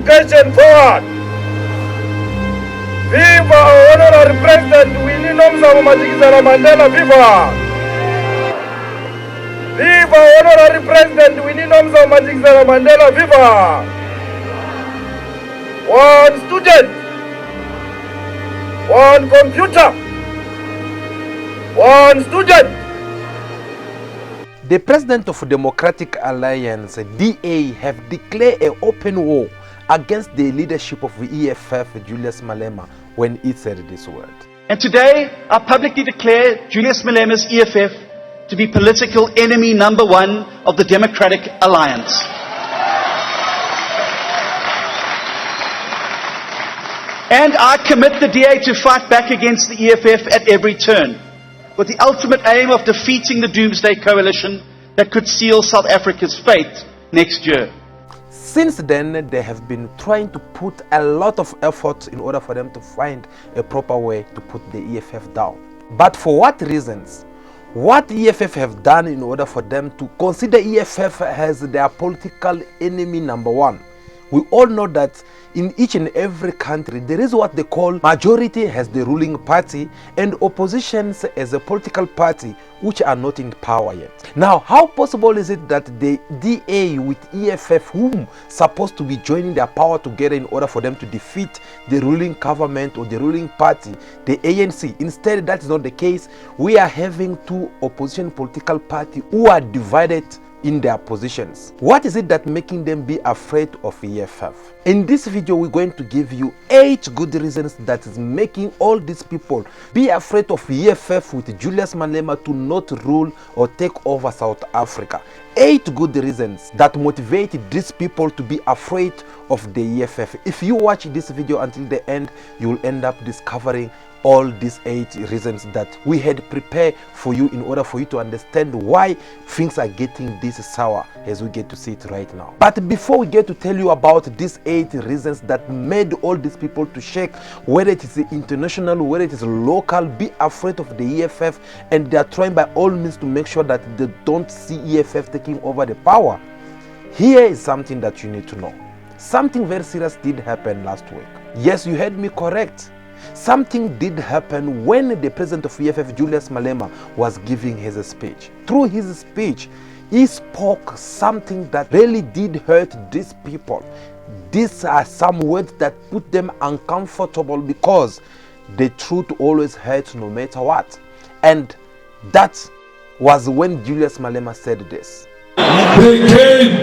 education forward. Viva our Honorary President Winnie Nomzamo Madikizela Mandela, viva! Viva Honorary President Winnie Nomzamo Madikizela Mandela, viva! One student, one computer, one student. The President of Democratic Alliance, DA, have declared an open war against the leadership of the EFF, Julius Malema, when he said this word. And today, I publicly declare Julius Malema's EFF to be political enemy number one of the Democratic Alliance. And I commit the DA to fight back against the EFF at every turn, with the ultimate aim of defeating the Doomsday Coalition that could seal South Africa's fate next year. Since then, they have been trying to put a lot of effort in order for them to find a proper way to put the EFF down. But for what reasons? What EFF have done in order for them to consider EFF as their political enemy number one? We all know that in each and every country there is what they call majority as the ruling party and oppositions as a political party which are not in power yet. Now, how possible is it that the DA with EFF, whom supposed to be joining their power together in order for them to defeat the ruling government or the ruling party, the ANC, instead that is not the case? We are having two opposition political parties who are divided in their positions. What is it that making them be afraid of EFF? In this video, we're going to give you 8 good reasons that is making all these people be afraid of EFF with Julius Malema to not rule or take over South Africa. 8 good reasons that motivate these people to be afraid of the EFF. If you watch this video until the end, you will end up discovering all these 8 reasons that we had prepared for you in order for you to understand why things are getting this sour as we get to see it right now. But before we get to tell you about these 8 reasons that made all these people to shake, whether it is international, whether it is local, be afraid of the EFF, and they are trying by all means to make sure that they don't see EFF taking over the power, here is something that you need to know. Something very serious did happen last week. Yes, you heard me correct. Something did happen when the president of EFF, Julius Malema, was giving his speech. Through his speech, he spoke something that really did hurt these people. These are some words that put them uncomfortable because the truth always hurts no matter what. And that was when Julius Malema said this. They came,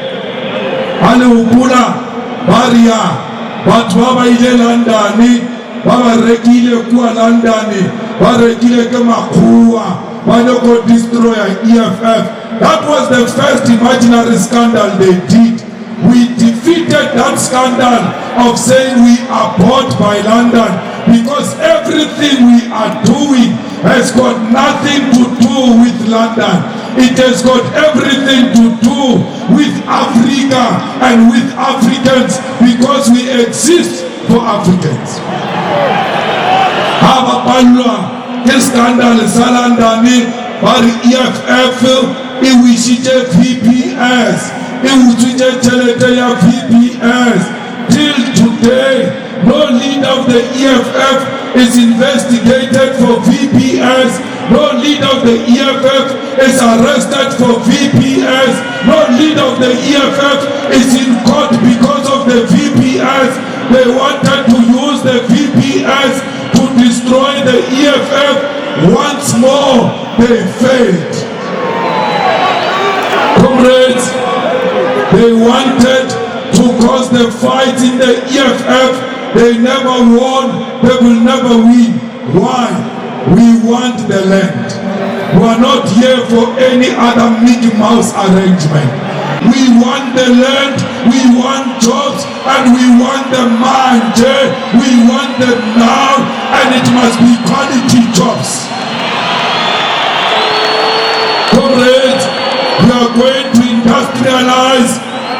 Alubula, Baria, Batwaba Ijelandani, Baba rekile kuwa Londoni, Baba rekile kama kuwa, Baba destroy EFF. That was the first imaginary scandal they did. We defeated that scandal of saying we are bought by London, because everything we are doing has got nothing to do with London. It has got everything to do with Africa and with Africans, because we exist for Africans. Hava balwa scandal salandani bari EFF iwishite VPS iwuchite telete ya VPS. Till today, no leader of the EFF is investigated for VPS. No leader of the EFF is arrested for VPS. No leader of the EFF is in court because of the VPS. They wanted to use the VPS to destroy the EFF. Once more, they failed. Comrades, they wanted to cause the fight in the EFF. They never won, they will never win. Why? We want the land. We are not here for any other Mickey Mouse arrangement. We want the land, we want jobs, and we want the mind. We want them now, and it must be quality jobs. Comrades, we are going to industrialize.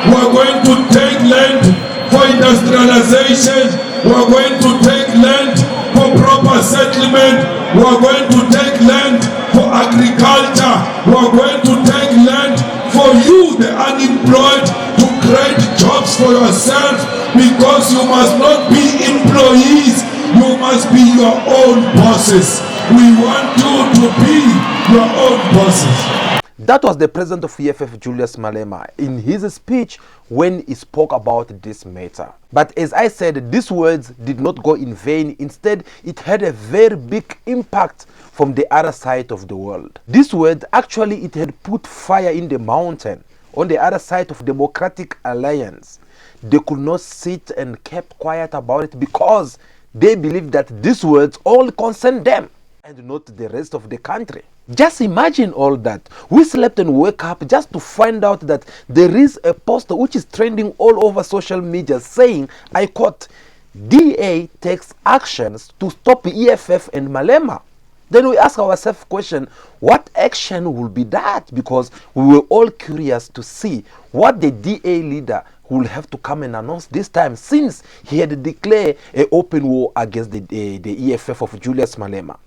We are going to take land for industrialization. We are going to take land for proper settlement. We are going to take land for agriculture. We are going to take land for you, the unemployed, to create jobs for yourself. because you must not be employees, you must be your own bosses. We want you to be your own bosses. That was the president of EFF, Julius Malema, in his speech when he spoke about this matter. But as I said, these words did not go in vain. Instead, it had a very big impact from the other side of the world. These words, actually, it had put fire in the mountain on the other side of Democratic Alliance. They could not sit and kept quiet about it because they believed that these words all concern them and not the rest of the country. Just imagine all that. We slept and woke up just to find out that there is a poster which is trending all over social media saying, I quote, DA takes actions to stop EFF and Malema. Then we ask ourselves question, what action will be that? Because we were all curious to see what the DA leader will have to come and announce this time, since he had declared an open war against the EFF of Julius Malema.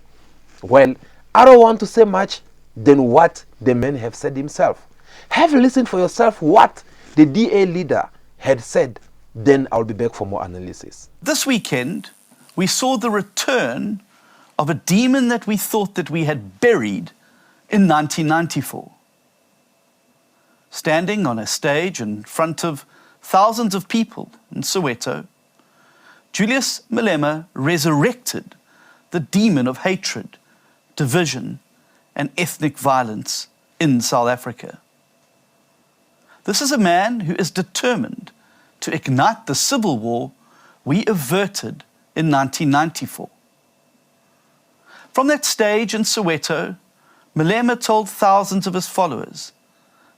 Well, I don't want to say much than what the man have said himself. Have listened for yourself what the DA leader had said, then I'll be back for more analysis. This weekend, we saw the return of a demon that we thought that we had buried in 1994. Standing on a stage in front of thousands of people in Soweto, Julius Malema resurrected the demon of hatred, division, and ethnic violence in South Africa. This is a man who is determined to ignite the civil war we averted in 1994. From that stage in Soweto, Malema told thousands of his followers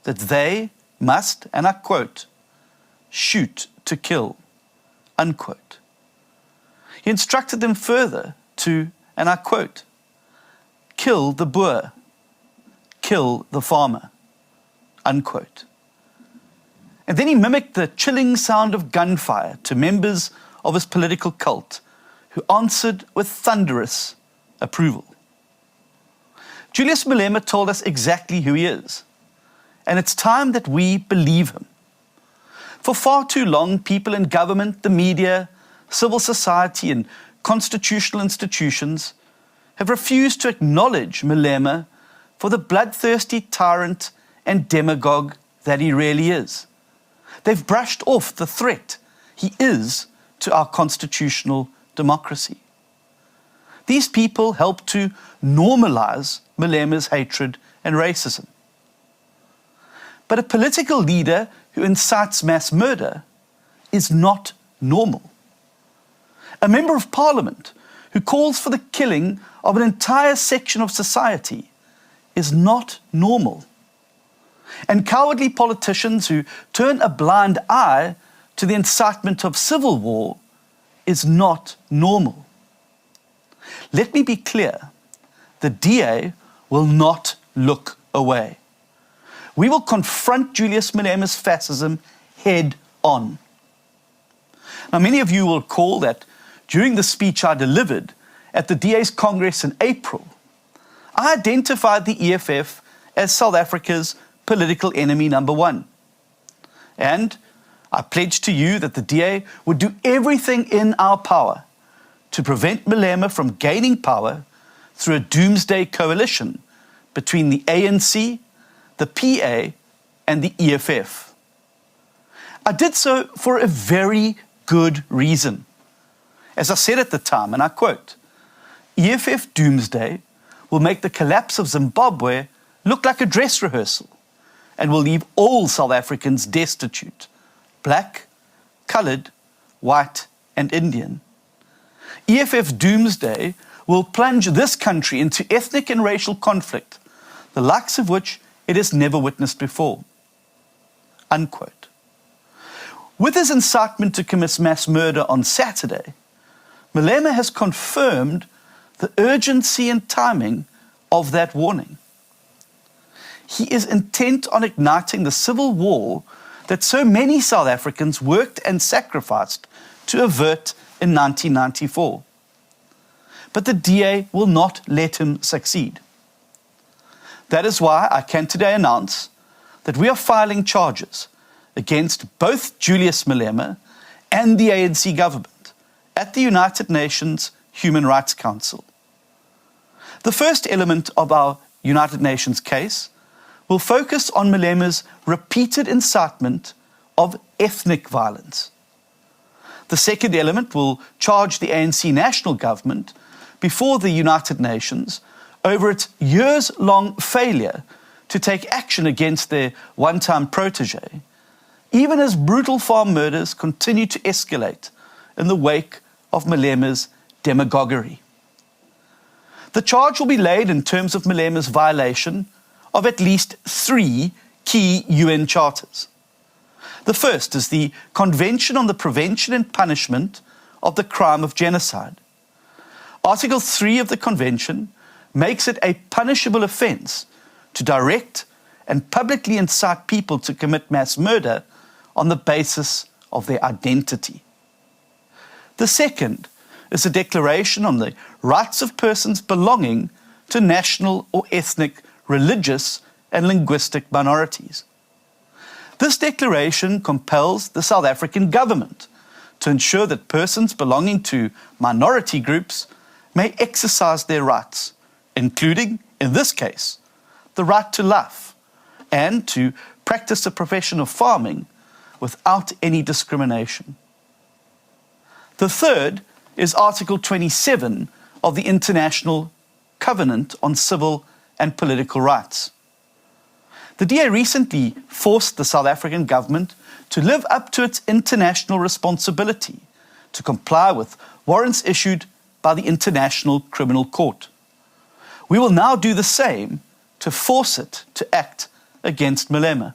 that they must, and I quote, shoot to kill, unquote. He instructed them further to, and I quote, kill the boer, kill the farmer, unquote. And then he mimicked the chilling sound of gunfire to members of his political cult who answered with thunderous approval. Julius Malema told us exactly who he is, and it's time that we believe him. For far too long, people in government, the media, civil society, and constitutional institutions have refused to acknowledge Malema for the bloodthirsty tyrant and demagogue that he really is. They've brushed off the threat he is to our constitutional democracy. These people help to normalize Malema's hatred and racism. But a political leader who incites mass murder is not normal. A member of parliament who calls for the killing of an entire section of society is not normal. And cowardly politicians who turn a blind eye to the incitement of civil war is not normal. Let me be clear, the DA will not look away. We will confront Julius Malema's fascism head on. Now, many of you will recall that during the speech I delivered at the DA's Congress in April, I identified the EFF as South Africa's political enemy number one. And I pledged to you that the DA would do everything in our power to prevent Malema from gaining power through a doomsday coalition between the ANC, the PA, and the EFF. I did so for a very good reason. As I said at the time, and I quote, EFF doomsday will make the collapse of Zimbabwe look like a dress rehearsal and will leave all South Africans destitute, black, colored, white, and Indian. EFF doomsday will plunge this country into ethnic and racial conflict, the likes of which it has never witnessed before. Unquote. With his incitement to commit mass murder on Saturday, Malema has confirmed the urgency and timing of that warning. He is intent on igniting the civil war that so many South Africans worked and sacrificed to avert in 1994. But the DA will not let him succeed. That is why I can today announce that we are filing charges against both Julius Malema and the ANC government at the United Nations Human Rights Council. The first element of our United Nations case will focus on Malema's repeated incitement of ethnic violence. The second element will charge the ANC national government before the United Nations over its years-long failure to take action against their one-time protege, even as brutal farm murders continue to escalate in the wake of Malema's demagoguery. The charge will be laid in terms of Malema's violation of at least 3 key UN charters. The first is the Convention on the Prevention and Punishment of the Crime of Genocide. Article 3 of the Convention makes it a punishable offence to direct and publicly incite people to commit mass murder on the basis of their identity. The second is a declaration on the rights of persons belonging to national or ethnic, religious and linguistic minorities. This declaration compels the South African government to ensure that persons belonging to minority groups may exercise their rights, including, in this case, the right to life and to practice the profession of farming without any discrimination. The third is Article 27 of the International Covenant on Civil and Political Rights. The DA recently forced the South African government to live up to its international responsibility to comply with warrants issued by the International Criminal Court. We will now do the same to force it to act against Malema.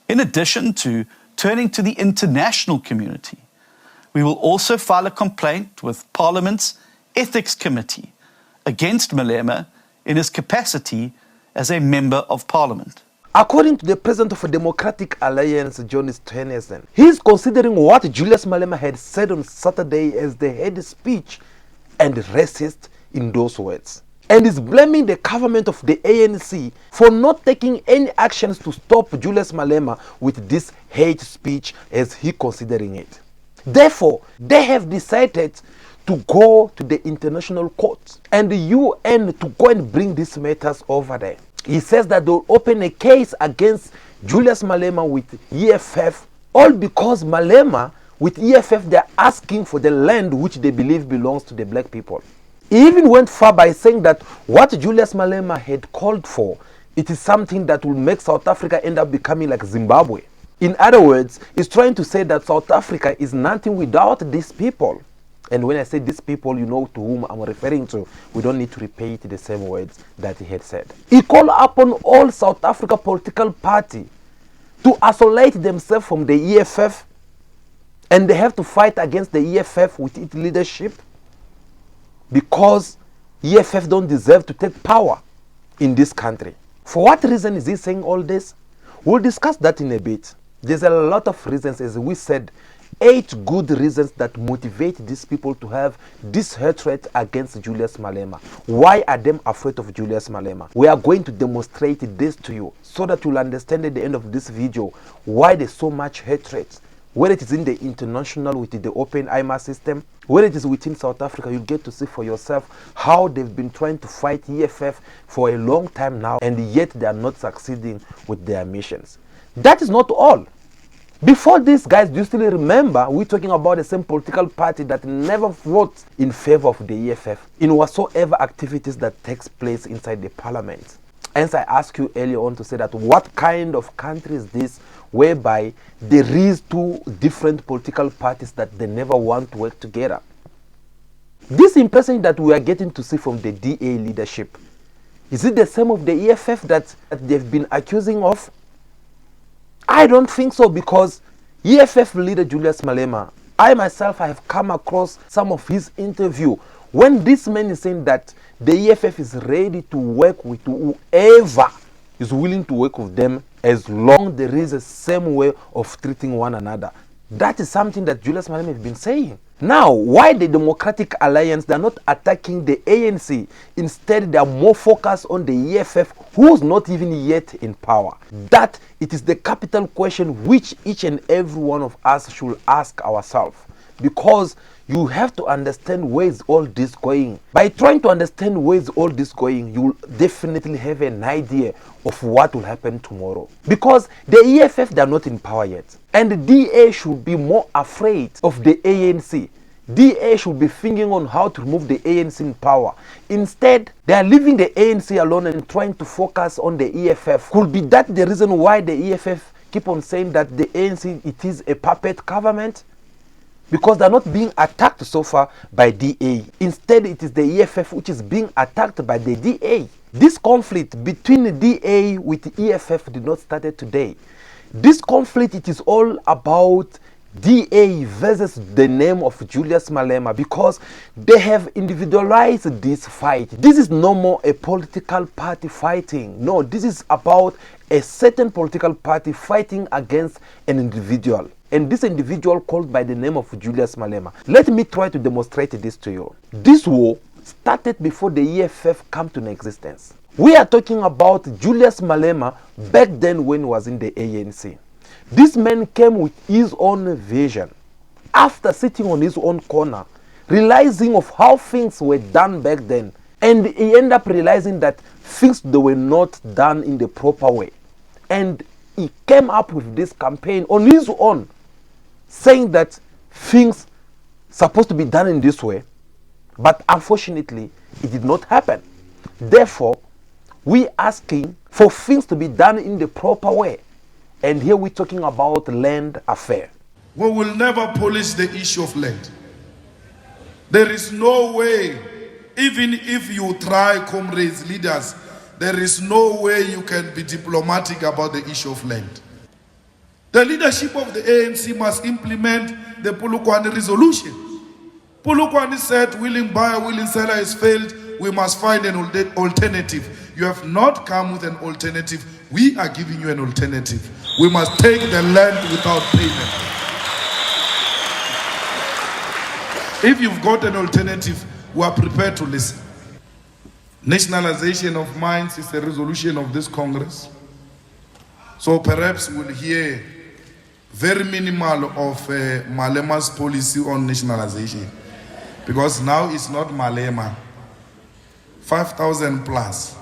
In addition to turning to the international community, we will also file a complaint with Parliament's Ethics Committee against Malema in his capacity as a Member of Parliament. According to the President of a Democratic Alliance, Julius Malema, he is considering what Julius Malema had said on Saturday as the hate speech and racist in those words, and is blaming the government of the ANC for not taking any actions to stop Julius Malema with this hate speech as he considering it. Therefore, they have decided to go to the international court and the UN to go and bring these matters over there. He says that they'll open a case against Julius Malema with EFF, all because Malema with EFF, they're asking for the land which they believe belongs to the black people. He even went far by saying that what Julius Malema had called for, it is something that will make South Africa end up becoming like Zimbabwe. In other words, he's trying to say that South Africa is nothing without these people. And when I say these people, you know to whom I'm referring to. We don't need to repeat the same words that he had said. He called upon all South Africa political party to isolate themselves from the EFF, and they have to fight against the EFF with its leadership, because EFF don't deserve to take power in this country. For what reason is he saying all this? We'll discuss that in a bit. There's a lot of reasons, as we said, 8 good reasons that motivate these people to have this hatred against Julius Malema. Why are they afraid of Julius Malema? We are going to demonstrate this to you so that you'll understand at the end of this video why there's so much hatred. Whether it is in the international with the open IMA system, whether it is within South Africa, you get to see for yourself how they've been trying to fight EFF for a long time now, and yet they are not succeeding with their missions. That is not all. Before this, guys, do you still remember we're talking about the same political party that never votes in favor of the EFF in whatsoever activities that takes place inside the parliament? Hence, I asked you earlier on to say that what kind of country is this whereby there is 2 different political parties that they never want to work together? This impression that we are getting to see from the DA leadership, is it the same of the EFF that they've been accusing of? I don't think so, because EFF leader Julius Malema, I myself have come across some of his interview when this man is saying that the EFF is ready to work with whoever is willing to work with them, as long as there is a same way of treating one another. That is something that Julius Malema has been saying. Now, why the Democratic Alliance, they're not attacking the ANC? Instead, they are more focused on the EFF, who's not even yet in power. That it is the capital question which each and every one of us should ask ourselves. Because you have to understand where is all this going. By trying to understand where is all this going, you will definitely have an idea of what will happen tomorrow. Because the EFF, they are not in power yet. And the DA should be more afraid of the ANC. DA should be thinking on how to remove the ANC in power. Instead, they are leaving the ANC alone and trying to focus on the EFF. Could be that the reason why the EFF keep on saying that the ANC, it is a puppet government? Because they're not being attacked so far by DA. Instead, it is the EFF which is being attacked by the DA. This conflict between the DA with the EFF did not start today. This conflict, it is all about DA versus the name of Julius Malema, because they have individualized this fight. This is no more a political party fighting. No, this is about a certain political party fighting against an individual. And this individual called by the name of Julius Malema. Let me try to demonstrate this to you. This war started before the EFF came to existence. We are talking about Julius Malema back then when he was in the ANC. This man came with his own vision. After sitting on his own corner, realizing of how things were done back then, and he ended up realizing that things they were not done in the proper way. And he came up with this campaign on his own, saying that things supposed to be done in this way, but unfortunately it did not happen. Therefore, we asking for things to be done in the proper way. And here we're talking about land affair. We will never polish the issue of land. There is no way, even if you try, comrades, leaders, there is no way you can be diplomatic about the issue of land. The leadership of the ANC must implement the Polokwane resolution. Polokwane said, willing buyer, willing seller has failed. We must find an alternative. You have not come with an alternative. We are giving you an alternative. We must take the land without payment. If you've got an alternative, we are prepared to listen. Nationalization of mines is the resolution of this Congress. So perhaps we'll hear very minimal of Malema's policy on nationalization. Because now it's not Malema. 5,000 plus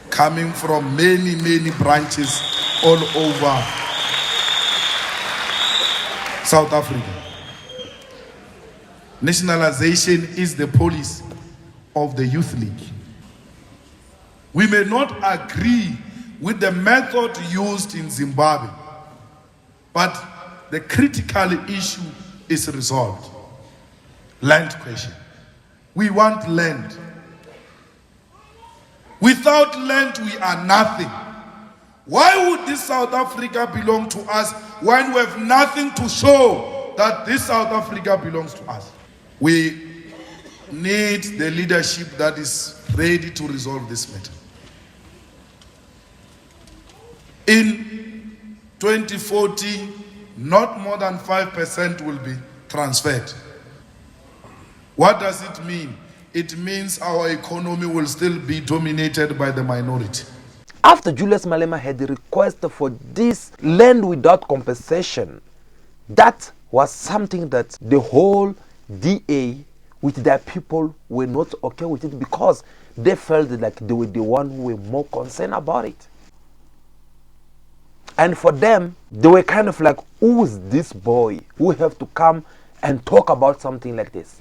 coming from many branches all over South Africa. Nationalization is the policy of the Youth League. We may not agree with the method used in Zimbabwe, but the critical issue is resolved. Land question. We want land. Without land, we are nothing. Why would this South Africa belong to us when we have nothing to show that this South Africa belongs to us? We need the leadership that is ready to resolve this matter. In 2040, not more than 5% will be transferred. What does it mean? It means our economy will still be dominated by the minority. After Julius Malema had the request for this land without compensation, that was something that the whole DA with their people were not okay with it, because they felt like they were the one who were more concerned about it. And for them, they were kind of like, who is this boy who have to come and talk about something like this?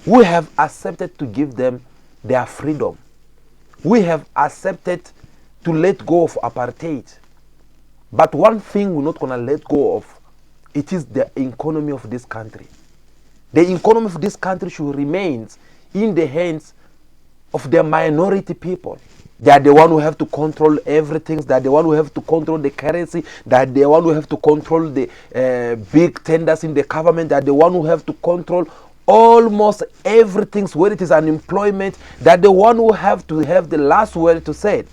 We have accepted to give them their freedom. We have accepted to let go of apartheid. But one thing we're not going to let go of, it is the economy of this country. The economy of this country should remain in the hands of the minority people. They are the one who have to control everything. They are the one who have to control the currency. They are the one who have to control the big tenders in the government. They are the one who have to control almost everything, whether it is unemployment. They are the one who have to have the last word to say it.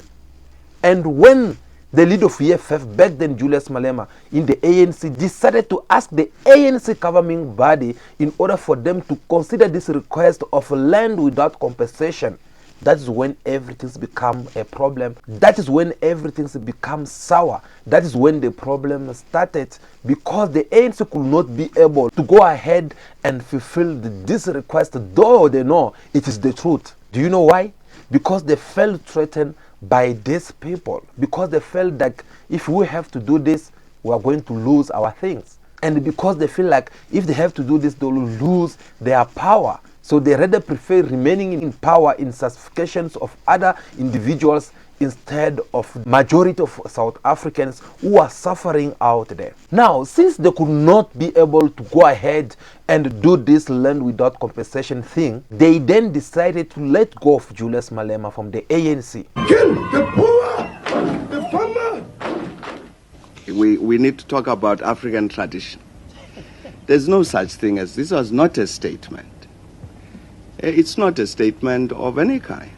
And when the leader of EFF back then, Julius Malema, in the ANC, decided to ask the ANC governing body in order for them to consider this request of land without compensation. That is when everything's become a problem. That is when everything's become sour. That is when the problem started, because the ANC could not be able to go ahead and fulfill this request, though they know it is the truth. Do you know why? Because they felt threatened by these people, because they felt like if we have to do this, we are going to lose our things, and because they feel like if they have to do this, they will lose their power. So they rather prefer remaining in power in satisfactions of other individuals instead of majority of South Africans who are suffering out there. Now, since they could not be able to go ahead and do this land without compensation thing, they then decided to let go of Julius Malema from the ANC. Kill the poor, the farmer. We need to talk about African tradition. There's no such thing as this. Was not a statement. It's not a statement of any kind.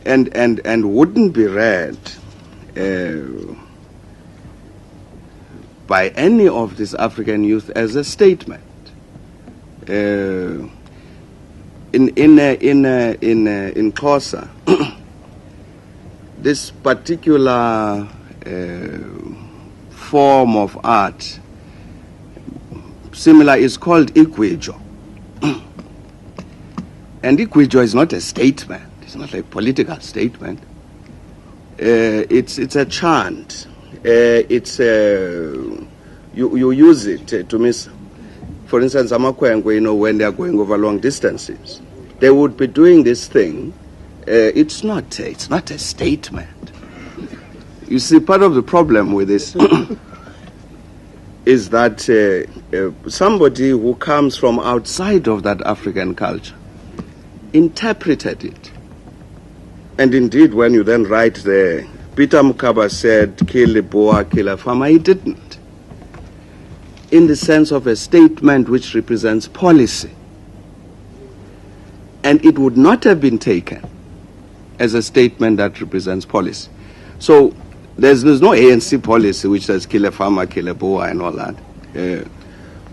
and wouldn't be read by any of this African youth as a statement. In Xhosa, this particular form of art, similar, is called Igwijo. And Igwijo is not a statement. It's not a political statement. It's a chant. You use it to miss. For instance, Amakwengwe, when they are going over long distances, they would be doing this thing. It's not a statement. You see, part of the problem with this is that somebody who comes from outside of that African culture interpreted it. And indeed, when you then write there, Peter Mukaba said, kill a boa, kill a farmer, he didn't. In the sense of a statement which represents policy. And it would not have been taken as a statement that represents policy. So there's no ANC policy which says kill a farmer, kill a boa and all that.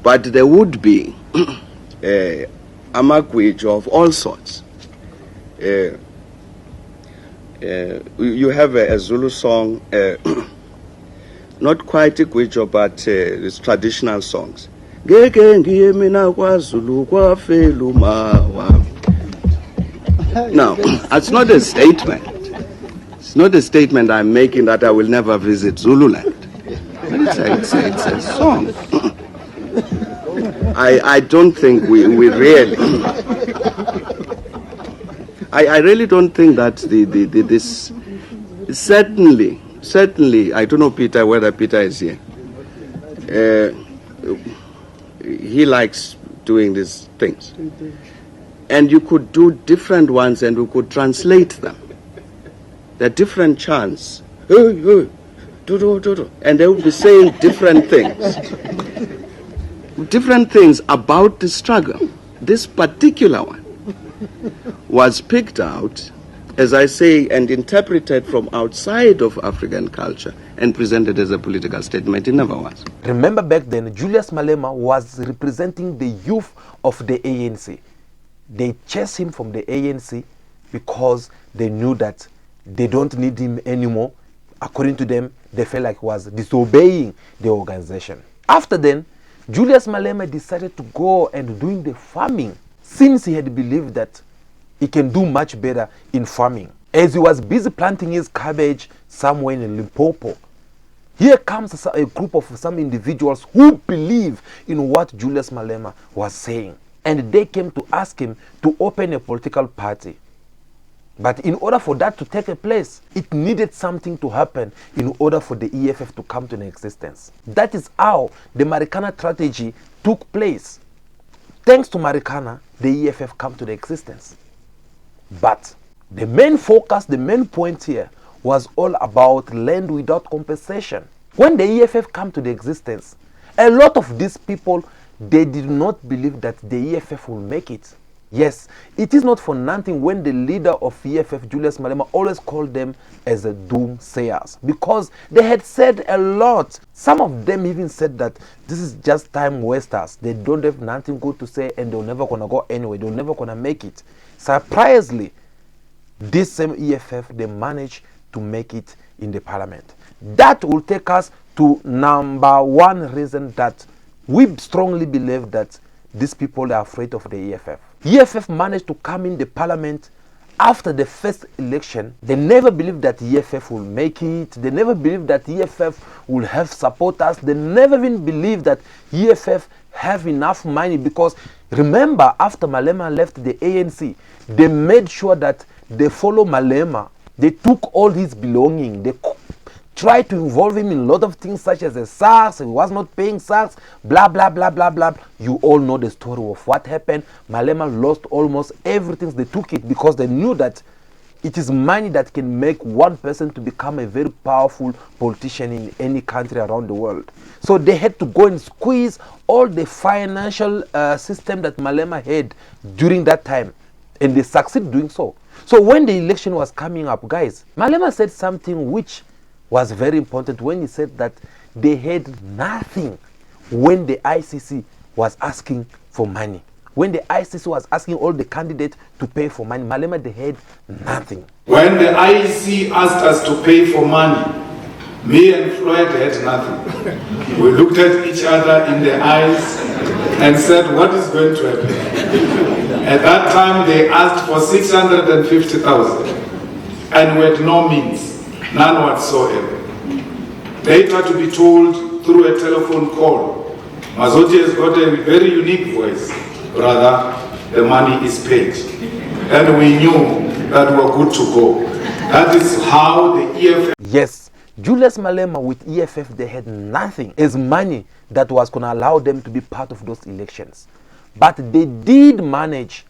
But there would be Amagwijo of all sorts. You have a Zulu song, not quite Igwijo, but it's traditional songs. Now, it's not a statement. It's not a statement I'm making that I will never visit Zululand. It's a song. I don't think we really... I really don't think that this... Certainly, I don't know Peter, whether Peter is here. He likes doing these things. And you could do different ones and we could translate them. They're different chants. And they would be saying different things. Different things about the struggle. This particular one was picked out, as I say, and interpreted from outside of African culture and presented as a political statement. It never was. Remember back then, Julius Malema was representing the youth of the ANC. They chased him from the ANC because they knew that they don't need him anymore. According to them, they felt like he was disobeying the organization. After then, Julius Malema decided to go and doing the farming, since he had believed that he can do much better in farming. As he was busy planting his cabbage somewhere in Limpopo, here comes a group of some individuals who believe in what Julius Malema was saying. And they came to ask him to open a political party. But in order for that to take place, it needed something to happen in order for the EFF to come to an existence. That is how the Marikana strategy took place. Thanks to Marikana, the EFF came to the existence. But the main focus, the main point here was all about land without compensation. When the EFF came to the existence, a lot of these people, they did not believe that the EFF will make it. Yes, it is not for nothing when the leader of EFF, Julius Malema, always called them as a doomsayers, because they had said a lot. Some of them even said that this is just time wasters. They don't have nothing good to say and they're never gonna go anywhere. They're never gonna make it. Surprisingly, this same EFF, they managed to make it in the parliament. That will take us to number one reason that we strongly believe that these people are afraid of the EFF. EFF managed to come in the parliament after the first election. They never believed that EFF will make it. They never believed that EFF will have supporters. They never even believed that EFF have enough money, because remember, after Malema left the ANC, they made sure that they follow Malema. They took all his belongings. They tried to involve him in a lot of things such as the SARS. He was not paying SARS, blah, blah, blah, blah, blah. You all know the story of what happened. Malema lost almost everything. They took it because they knew that it is money that can make one person to become a very powerful politician in any country around the world. So they had to go and squeeze all the financial system that Malema had during that time. And they succeeded doing so. So when the election was coming up, guys, Malema said something which was very important when he said that they had nothing when the ICC was asking for money. When the ICC was asking all the candidates to pay for money, Malema, they had nothing. When the IEC asked us to pay for money, me and Floyd had nothing. We looked at each other in the eyes and said, what is going to happen? At that time, they asked for 650,000 and we had no means. None whatsoever. Later to be told through a telephone call, Mazotti has got a very unique voice. Brother, the money is paid. And we knew that we were good to go. That is how the EFF... Yes, Julius Malema with EFF, they had nothing as money that was going to allow them to be part of those elections. But they did manage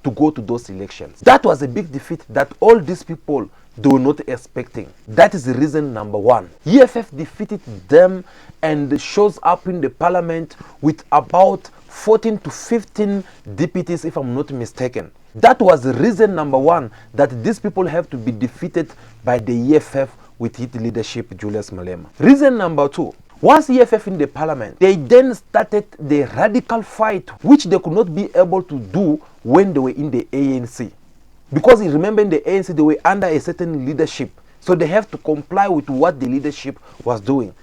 to go to those elections. That was a big defeat that all these people, they were not expecting. That is the reason number one. EFF defeated them and shows up in the parliament with about 14 to 15 deputies, if I'm not mistaken. That was the reason number one that these people have to be defeated by the EFF with its leadership, Julius Malema. Reason number two. Once EFF in the parliament, they then started the radical fight, which they could not be able to do when they were in the ANC. Because you remember in the ANC, they were under a certain leadership. So they have to comply with what the leadership was doing.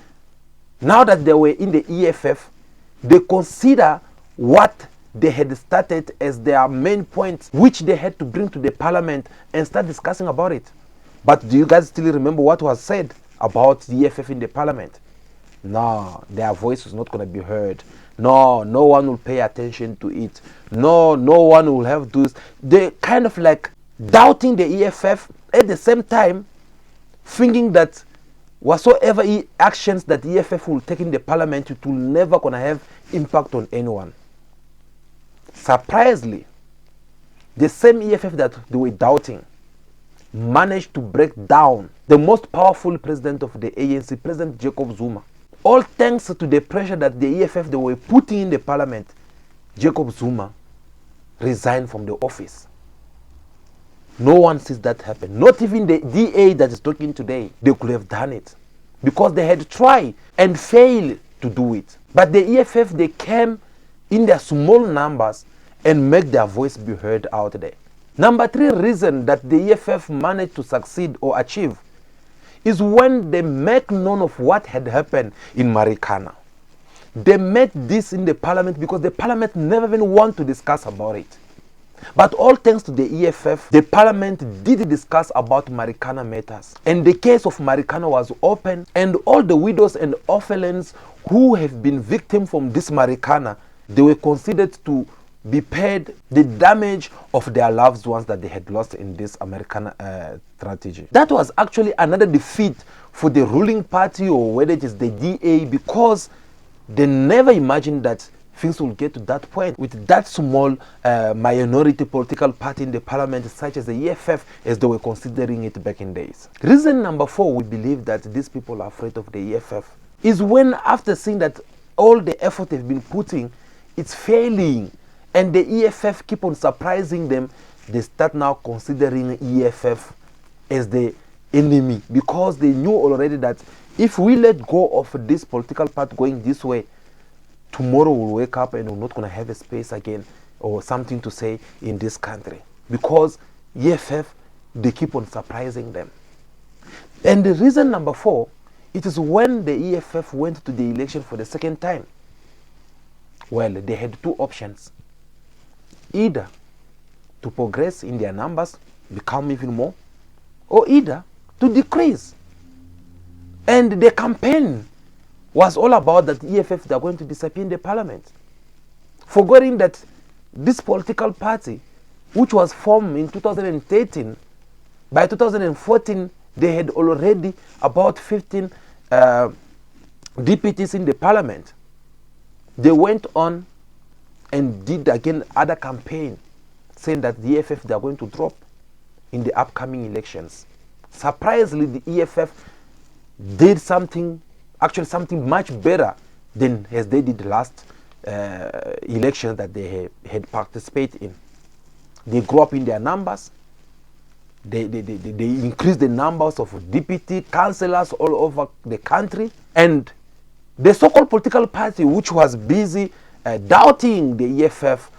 Now that they were in the EFF, they consider what they had started as their main points, which they had to bring to the parliament and start discussing about it. But do you guys still remember what was said about the EFF in the parliament? No, their voice is not going to be heard. No, no one will pay attention to it. No, no one will have this. They kind of like doubting the EFF at the same time, thinking that whatsoever actions that the EFF will take in the parliament, it will never gonna have impact on anyone. Surprisingly, the same EFF that they were doubting managed to break down the most powerful president of the ANC, President Jacob Zuma. All thanks to the pressure that the EFF they were putting in the parliament, Jacob Zuma resigned from the office. No one sees that happen. Not even the DA that is talking today, they could have done it. Because they had tried and failed to do it. But the EFF, they came in their small numbers and make their voice be heard out there. Number three reason that the EFF managed to succeed or achieve is when they make known of what had happened in Marikana. They made this in the parliament because the parliament never even want to discuss about it. But all thanks to the EFF, the parliament did discuss about Marikana matters. And the case of Marikana was open, and all the widows and orphans who have been victims from this Marikana, they were considered to be paid the damage of their loved ones that they had lost in this American strategy. That was actually another defeat for the ruling party, or whether it is the DA, because they never imagined that things will get to that point with that small minority political party in the parliament, such as the EFF, as they were considering it back in days. Reason number four, we believe that these people are afraid of the EFF, is when after seeing that all the effort they've been putting, it's failing, and the EFF keep on surprising them, they start now considering EFF as the enemy, because they knew already that if we let go of this political path going this way, tomorrow we'll wake up and we're not going to have a space again or something to say in this country, because EFF, they keep on surprising them. And the reason number 4, it is when the EFF went to the election for the second time. Well, they had 2 options: either to progress in their numbers, become even more, or either to decrease. And the campaign was all about that EFF, they are going to disappear in the parliament, forgetting that this political party, which was formed in 2013, by 2014 they had already about 15 deputies in the parliament. They went on and did again other campaign, saying that the EFF, they are going to drop in the upcoming elections. Surprisingly, the EFF did something much better than as they did last elections that they had participated in. They grew up in their numbers. They increased the numbers of deputy councillors all over the country. And the so-called political party, which was busy doubting the EFF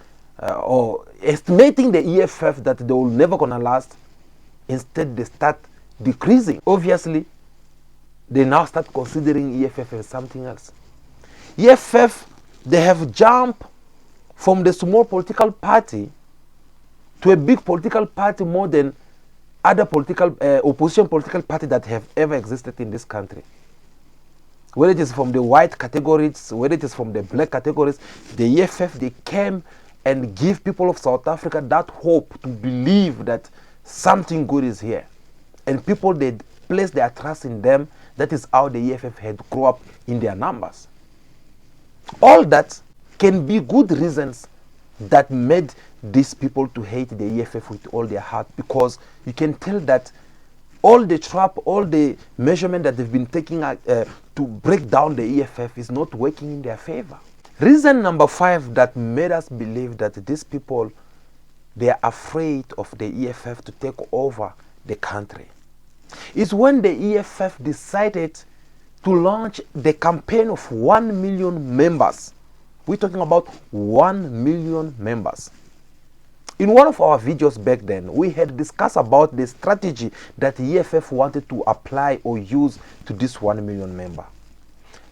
or estimating the EFF that they will never gonna last, instead they start decreasing. Obviously, they now start considering EFF as something else. EFF, they have jumped from the small political party to a big political party, more than other political opposition political party that have ever existed in this country. Whether it is from the white categories, whether it is from the black categories, the EFF, they came and give people of South Africa that hope to believe that something good is here. And people, they place their trust in them. That is how the EFF had grown up in their numbers. All that can be good reasons that made these people to hate the EFF with all their heart, because you can tell that all the trap, all the measurement that they've been taking to break down the EFF is not working in their favor. Reason number 5 that made us believe that these people, they are afraid of the EFF to take over the country is when the EFF decided to launch the campaign of 1 million members. We're talking about 1 million members. In one of our videos back then, we had discussed about the strategy that the EFF wanted to apply or use to this 1 million member.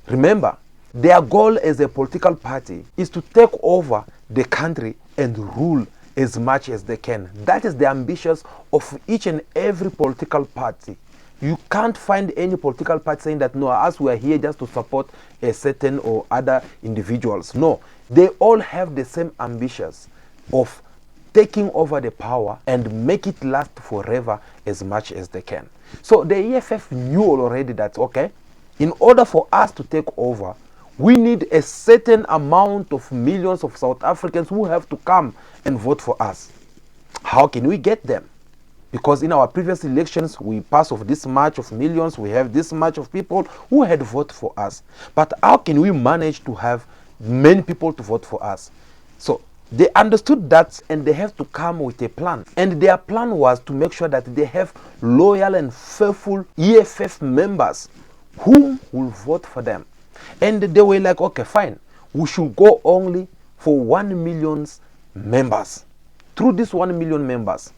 Remember, their goal as a political party is to take over the country and rule as much as they can. That is the ambitions of each and every political party. You can't find any political party saying that, no, us we are here just to support a certain or other individuals. No, they all have the same ambitions of taking over the power and make it last forever as much as they can. So the EFF knew already that, okay, in order for us to take over, we need a certain amount of millions of South Africans who have to come and vote for us. How can we get them? Because in our previous elections, we passed of this much of millions, we have this much of people who had voted for us. But how can we manage to have many people to vote for us? So they understood that, and they have to come with a plan. And their plan was to make sure that they have loyal and faithful EFF members who will vote for them. And they were like, okay, fine, we should go only for 1 million members. Through this 1 million members,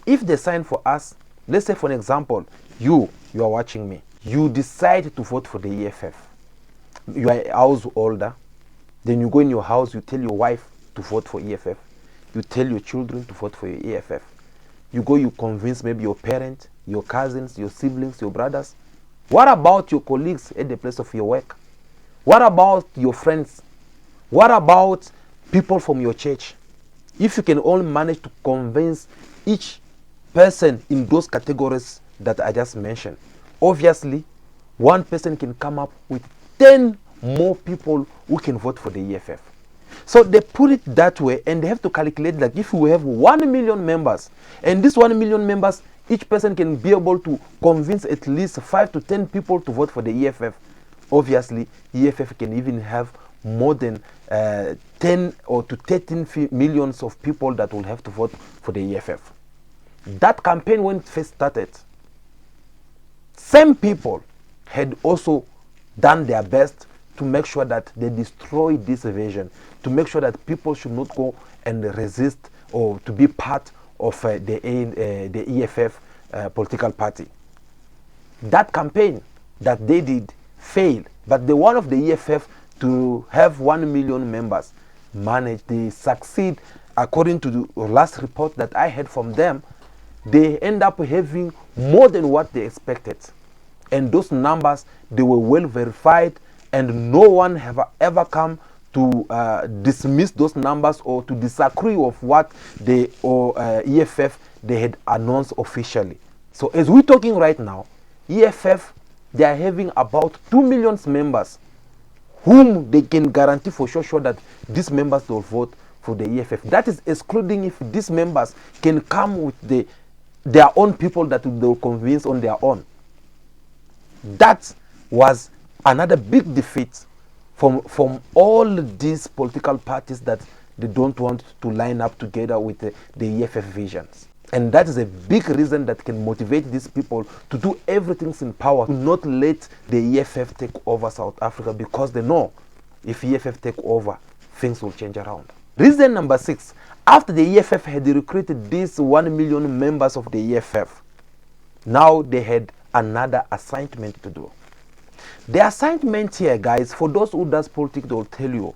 if they sign for us, let's say for an example, you are watching me, you decide to vote for the EFF. You are a householder, then you go in your house, you tell your wife to vote for EFF. You tell your children to vote for your EFF. You go, you convince maybe your parents, your cousins, your siblings, your brothers. What about your colleagues at the place of your work? What about your friends? What about people from your church? If you can only manage to convince each person in those categories that I just mentioned, obviously one person can come up with 10 more people who can vote for the EFF. So they put it that way, and they have to calculate that if we have 1 million members, and this 1 million members, each person can be able to convince at least 5 to 10 people to vote for the EFF. Obviously, EFF can even have more than 10 or to 13 millions of people that will have to vote for the EFF. That campaign, when it first started, same people had also done their best to make sure that they destroy this vision, to make sure that people should not go and resist or to be part of the EFF political party. That campaign that they did failed, but the one of the EFF to have 1 million members managed, they succeed. According to the last report that I had from them, they end up having more than what they expected. And those numbers, they were well verified, and no one have ever come to dismiss those numbers or to disagree of what the EFF they had announced officially. So as we're talking right now, EFF, they are having about 2 million members whom they can guarantee for sure that these members will vote for the EFF. That is excluding if these members can come with their own people that they will convince on their own. That was another big defeat from all these political parties that they don't want to line up together with the EFF visions. And that is a big reason that can motivate these people to do everything in power to not let the EFF take over South Africa, because they know if EFF take over, things will change around. Reason number 6, after the EFF had recruited these 1 million members of the EFF, now they had another assignment to do. The assignment here, guys, for those who does politics, they will tell you,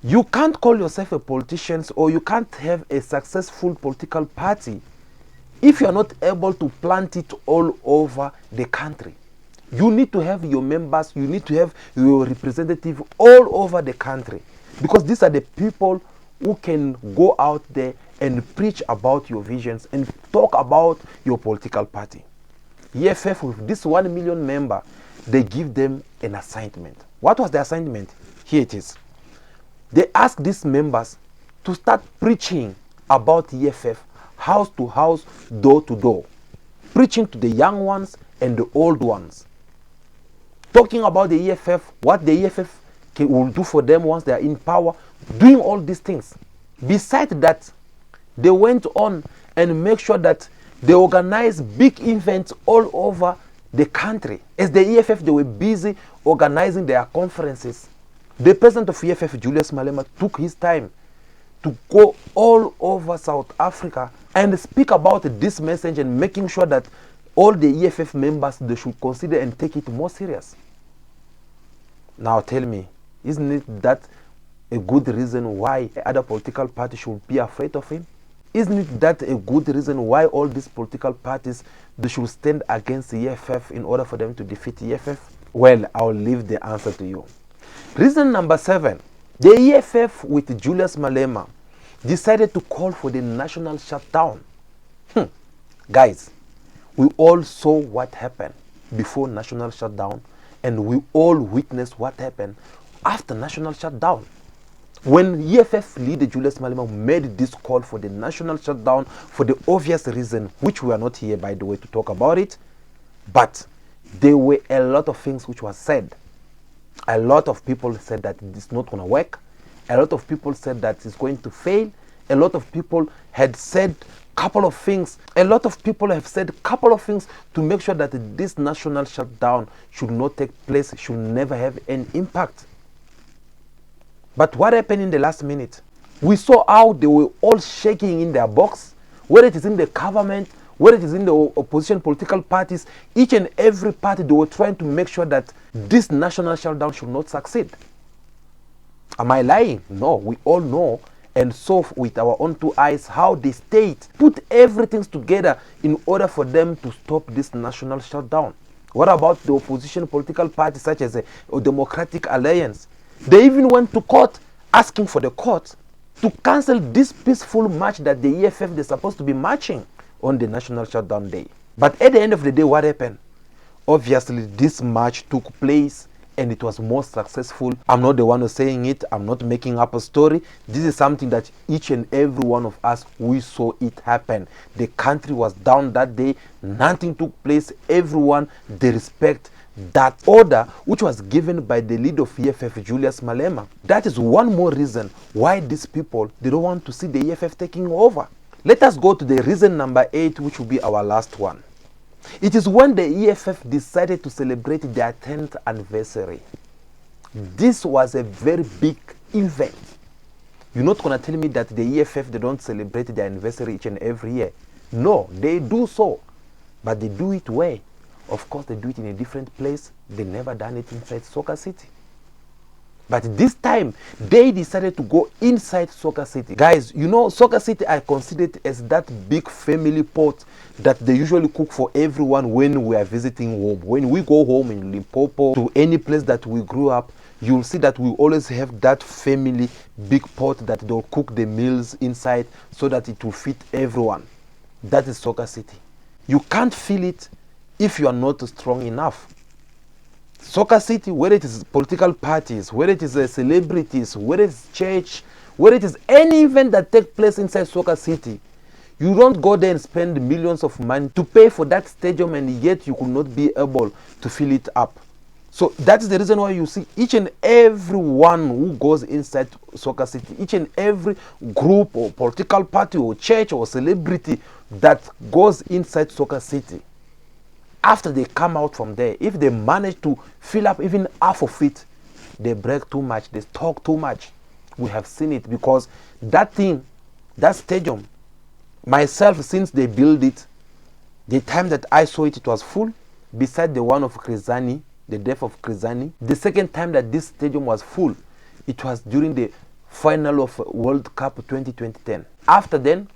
you can't call yourself a politician or you can't have a successful political party if you are not able to plant it all over the country. You need to have your members, you need to have your representative all over the country, because these are the people who can go out there and preach about your visions and talk about your political party. EFF, with this 1 million member, they give them an assignment. What was the assignment? Here it is. They asked these members to start preaching about EFF, house to house, door to door, preaching to the young ones and the old ones, talking about the EFF, what the EFF will do for them once they are in power, doing all these things. Besides that, they went on and make sure that they organize big events all over the country. As the EFF, they were busy organizing their conferences. The president of EFF, Julius Malema, took his time to go all over South Africa and speak about this message and making sure that all the EFF members, they should consider and take it more serious. Now tell me, isn't it that a good reason why other political parties should be afraid of him? Isn't it that a good reason why all these political parties, they should stand against the EFF in order for them to defeat EFF? Well, I'll leave the answer to you. Reason number 7, the EFF with Julius Malema decided to call for the national shutdown. Guys, we all saw what happened before national shutdown, and we all witnessed what happened after national shutdown. When EFF leader Julius Malema made this call for the national shutdown for the obvious reason, which we are not here, by the way, to talk about it, but there were a lot of things which were said. A lot of people said that it's not going to work. A lot of people said that it's going to fail. A lot of people had said a couple of things. A lot of people have said a couple of things to make sure that this national shutdown should not take place, should never have an impact. But what happened in the last minute? We saw how they were all shaking in their box, whether it is in the government, whether it is in the opposition political parties, each and every party, they were trying to make sure that this national shutdown should not succeed. Am I lying? No, we all know and saw with our own 2 eyes how the state put everything together in order for them to stop this national shutdown. What about the opposition political parties such as a Democratic Alliance? They even went to court asking for the court to cancel this peaceful march that the EFF they're supposed to be marching on the national shutdown day. But at the end of the day, what happened? Obviously, this march took place and it was more successful. I'm not the one who's saying it. I'm not making up a story. This is something that each and every one of us, we saw it happen. The country was down that day. Nothing took place. Everyone, they respect that order which was given by the leader of EFF, Julius Malema. That is one more reason why these people, they don't want to see the EFF taking over. Let us go to the reason number 8, which will be our last one. It is when the EFF decided to celebrate their 10th anniversary. This was a very big event. You're not going to tell me that the EFF, they don't celebrate their anniversary each and every year. No, they do so. But they do it where? Of course, they do it in a different place. They never done it inside Soccer City. But this time, they decided to go inside Soccer City. Guys, you know, Soccer City, I consider it as that big family pot that they usually cook for everyone when we are visiting home. When we go home in Limpopo, to any place that we grew up, you'll see that we always have that family big pot that they'll cook the meals inside so that it will fit everyone. That is Soccer City. You can't feel it if you are not strong enough. Soccer City, whether it is political parties, whether it is celebrities, whether it's church, whether it is any event that takes place inside Soccer City, you don't go there and spend millions of money to pay for that stadium, and yet you could not be able to fill it up. So that is the reason why you see each and every one who goes inside Soccer City, each and every group or political party or church or celebrity that goes inside Soccer City, after they come out from there, if they manage to fill up even half of it, they break too much, they talk too much. We have seen it, because that thing, that stadium, myself, since they built it, the time that I saw it, it was full, beside the one of Krizani, the death of Krizani. The second time that this stadium was full, it was during the final of World Cup 2010. After then,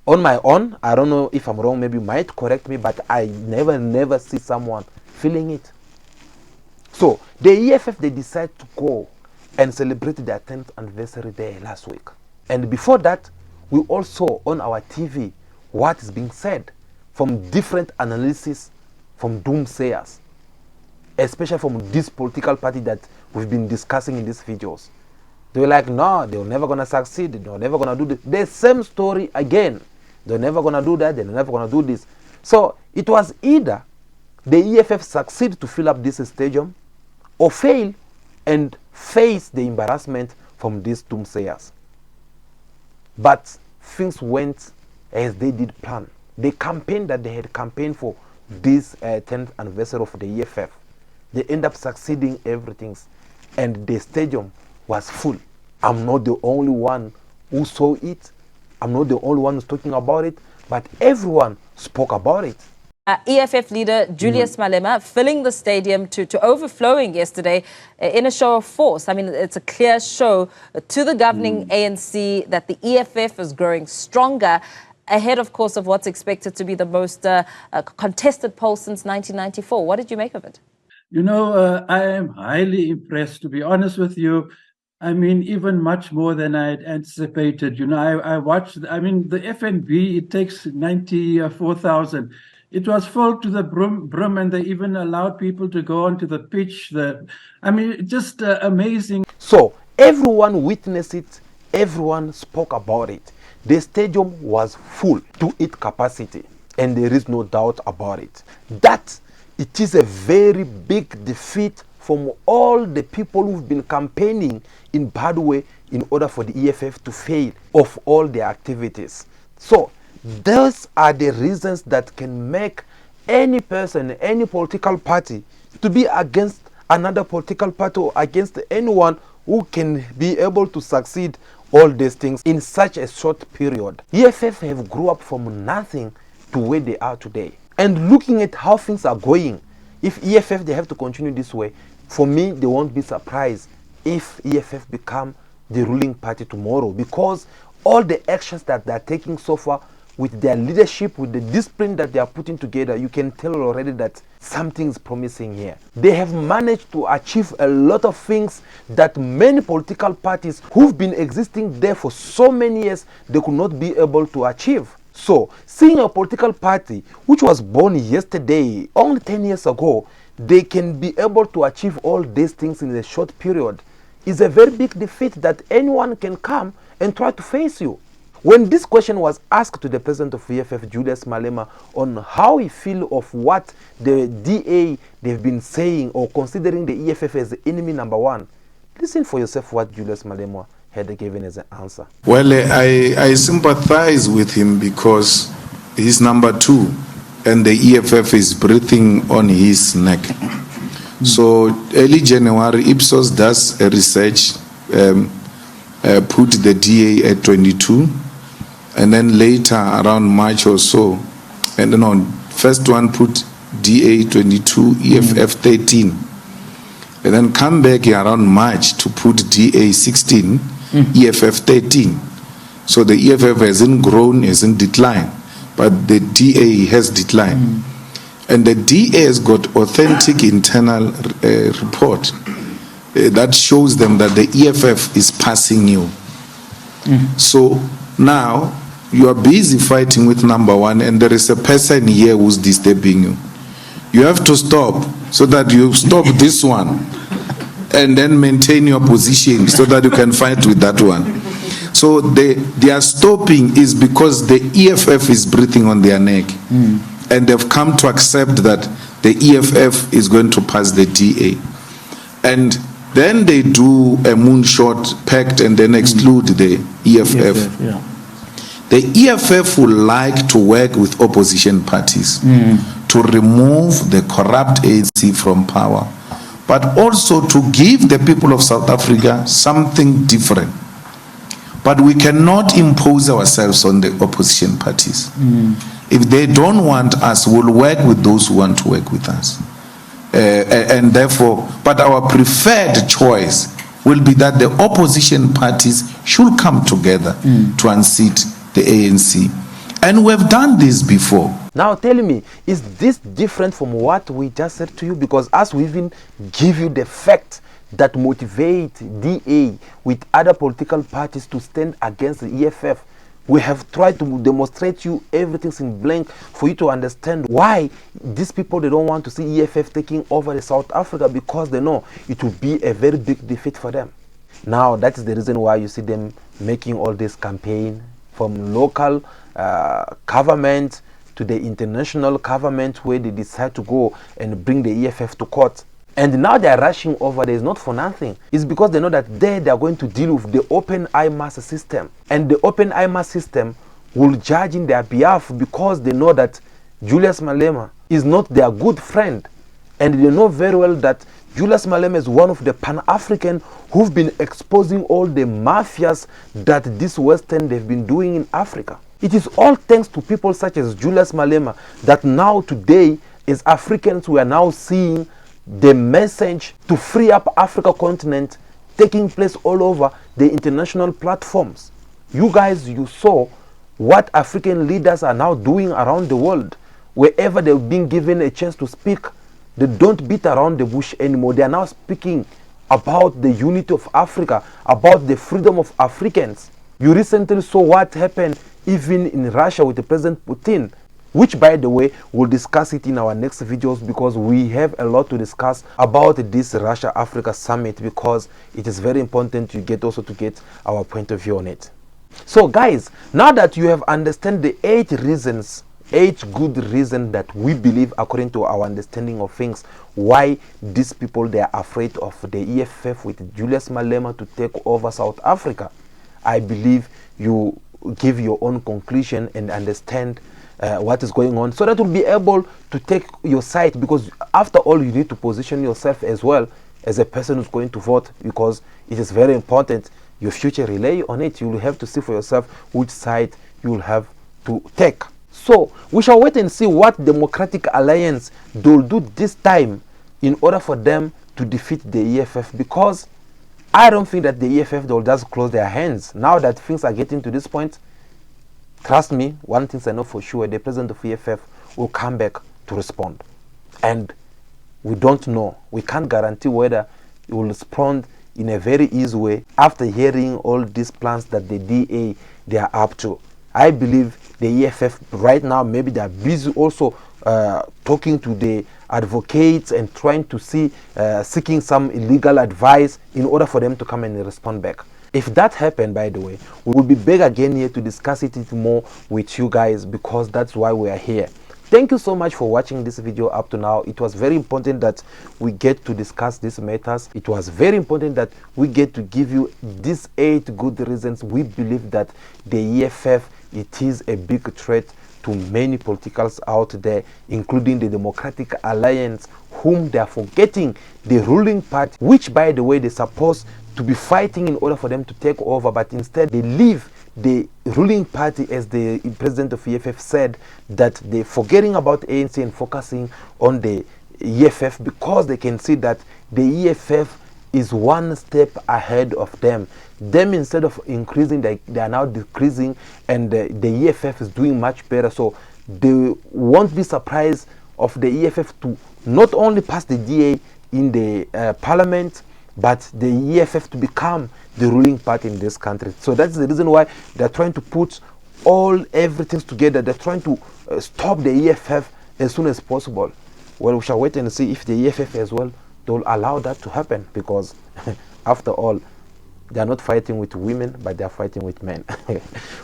on my own, I don't know if I'm wrong, maybe you might correct me, but I never see someone feeling it. So the EFF, they decide to go and celebrate their 10th anniversary there last week. And before that, we also on our TV what is being said from different analysis from doomsayers, especially from this political party that we've been discussing in these videos. They were like, no, they're never going to succeed. They're never going to do this. The same story again. They're never going to do that. They're never going to do this. So it was either the EFF succeed to fill up this stadium or fail and face the embarrassment from these doomsayers. But things went as they did plan. The campaign that they had campaigned for this 10th anniversary of the EFF, they end up succeeding everything, and the stadium was full. I'm not the only one who saw it. I'm not the only one who's talking about it, but everyone spoke about it. EFF leader Julius Malema filling the stadium to overflowing yesterday in a show of force. I mean, it's a clear show to the governing ANC that the EFF is growing stronger, ahead, of course, of what's expected to be the most contested poll since 1994. What did you make of it? You know, I am highly impressed, to be honest with you. I mean, even much more than I had anticipated. You know, I watched, I mean, the FNB, it takes 94,000. It was full to the brim, and they even allowed people to go onto the pitch. I mean, just amazing. So everyone witnessed it. Everyone spoke about it. The stadium was full to its capacity, and there is no doubt about it. That it is a very big defeat from all the people who've been campaigning in bad way in order for the EFF to fail of all their activities. So those are the reasons that can make any person, any political party to be against another political party or against anyone who can be able to succeed all these things in such a short period. EFF have grew up from nothing to where they are today. And looking at how things are going, if EFF, they have to continue this way, for me, they won't be surprised if EFF become the ruling party tomorrow, because all the actions that they're taking so far with their leadership, with the discipline that they are putting together, you can tell already that something's promising here. They have managed to achieve a lot of things that many political parties who've been existing there for so many years, they could not be able to achieve. So, seeing a political party which was born yesterday, only 10 years ago, they can be able to achieve all these things in a short period, is a very big defeat that anyone can come and try to face you. When this question was asked to the president of EFF, Julius Malema, on how he feel of what the DA they've been saying or considering the EFF as the enemy number one, listen for yourself what Julius Malema had given as an answer. Well, I sympathize with him because he's number two and the EFF is breathing on his neck. So early January, Ipsos does a research, put the DA at 22, and then later around March or so, and then on first one put DA 22, EFF 13, and then come back around March to put DA 16, EFF 13. So the EFF hasn't grown, hasn't declined, but the DA has declined. And the DA has got authentic internal report that shows them that the EFF is passing you. So now you are busy fighting with number one, and there is a person here who's disturbing you. You have to stop so that you stop this one and then maintain your position so that you can fight with that one. So their stopping is because the EFF is breathing on their neck. And they've come to accept that the EFF is going to pass the DA. And then they do a moonshot pact and then exclude the EFF. The EFF would like to work with opposition parties to remove the corrupt ANC from power, but also to give the people of South Africa something different. But we cannot impose ourselves on the opposition parties. If they don't want us, we'll work with those who want to work with us. And therefore, but our preferred choice will be that the opposition parties should come together to unseat the ANC. And we've done this before. Now tell me, is this different from what we just said to you? Because as we even give you the fact that motivate DA with other political parties to stand against the EFF, we have tried to demonstrate you everything's in blank for you to understand why these people, they don't want to see EFF taking over the South Africa, because they know it will be a very big defeat for them. Now that is the reason why you see them making all this campaign from local government to the international government, where they decide to go and bring the EFF to court. And now they are rushing over there. It's not for nothing. It's because they know that they are going to deal with the open IMAS system. And the open IMAS system will judge in their behalf, because they know that Julius Malema is not their good friend. And they know very well that Julius Malema is one of the Pan-African who've been exposing all the mafias that this Western they've been doing in Africa. It is all thanks to people such as Julius Malema that now today, as Africans, we are now seeing the message to free up Africa continent taking place all over the international platforms. You guys, you saw what African leaders are now doing around the world. Wherever they've been given a chance to speak, they don't beat around the bush anymore. They are now speaking about the unity of Africa, about the freedom of Africans. You recently saw what happened even in Russia with the President Putin, which, by the way, we'll discuss it in our next videos, because we have a lot to discuss about this Russia-Africa summit, because it is very important to get our point of view on it. So guys, now that you have understand the 8 good reasons that we believe, according to our understanding of things, why these people, they are afraid of the EFF with Julius Malema to take over South Africa, I believe you give your own conclusion and understand what is going on, so that you'll be able to take your side, because after all, you need to position yourself as well as a person who's going to vote, because it is very important. Your future rely on it. You will have to see for yourself which side you will have to take. So we shall wait and see what Democratic Alliance will do this time in order for them to defeat the EFF, because I don't think that the EFF, they'll just close their hands now that things are getting to this point. Trust me, one thing I know for sure, the president of EFF will come back to respond. And we don't know. We can't guarantee whether he will respond in a very easy way after hearing all these plans that the DA, they are up to. I believe the EFF right now, maybe they are busy also talking to the advocates and trying to see, seeking some illegal advice in order for them to come and respond back. If that happened, by the way, we will be back again here to discuss it more with you guys, because that's why we are here. Thank you so much for watching this video up to now. It was very important that we get to discuss these matters. It was very important that we get to give you these 8 good reasons we believe that the EFF, it is a big threat to many politicals out there, including the Democratic Alliance, whom they are forgetting the ruling party, which, by the way, they're supposed to be fighting in order for them to take over, but instead they leave the ruling party, as the president of EFF said, that they're forgetting about ANC and focusing on the EFF, because they can see that the EFF is one step ahead of them. Instead of increasing, they are now decreasing, and the EFF is doing much better. So they won't be surprised of the EFF to not only pass the DA in the parliament, but the EFF to become the ruling party in this country. So that's the reason why they're trying to put everything together. They're trying to stop the EFF as soon as possible. Well, we shall wait and see if the EFF as well, they'll allow that to happen, because after all, they're not fighting with women, but they're fighting with men.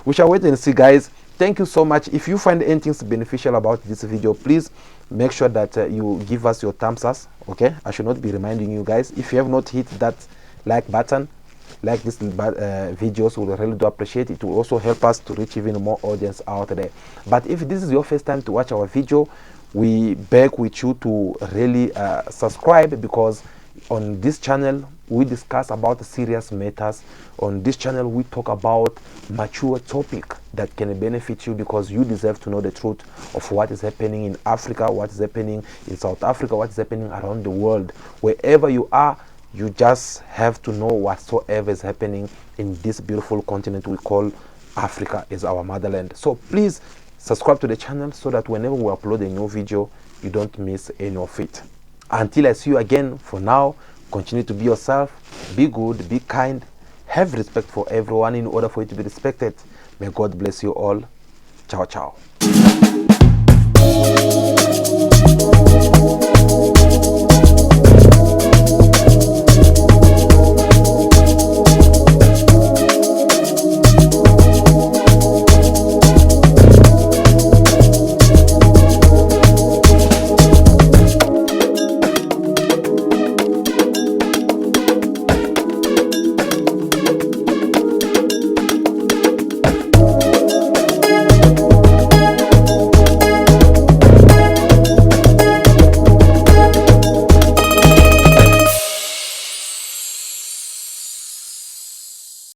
We shall wait and see, guys. Thank you so much. If you find anything beneficial about this video, please make sure that you give us your thumbs up. Okay, I should not be reminding you guys. If you have not hit that like button, like this videos, we will really do appreciate it. It will also help us to reach even more audience out there. But if this is your first time to watch our video, we beg with you to really subscribe, because on this channel we discuss about serious matters. On this channel we talk about mature topic that can benefit you, because you deserve to know the truth of what is happening in Africa, what is happening in South Africa, what is happening around the world. Wherever you are, you just have to know whatsoever is happening in this beautiful continent we call Africa, is our motherland. So please subscribe to the channel, so that whenever we upload a new video, you don't miss any of it. Until I see you again, for now, continue to be yourself, be good, be kind, have respect for everyone in order for you to be respected. May God bless you all. Ciao, ciao.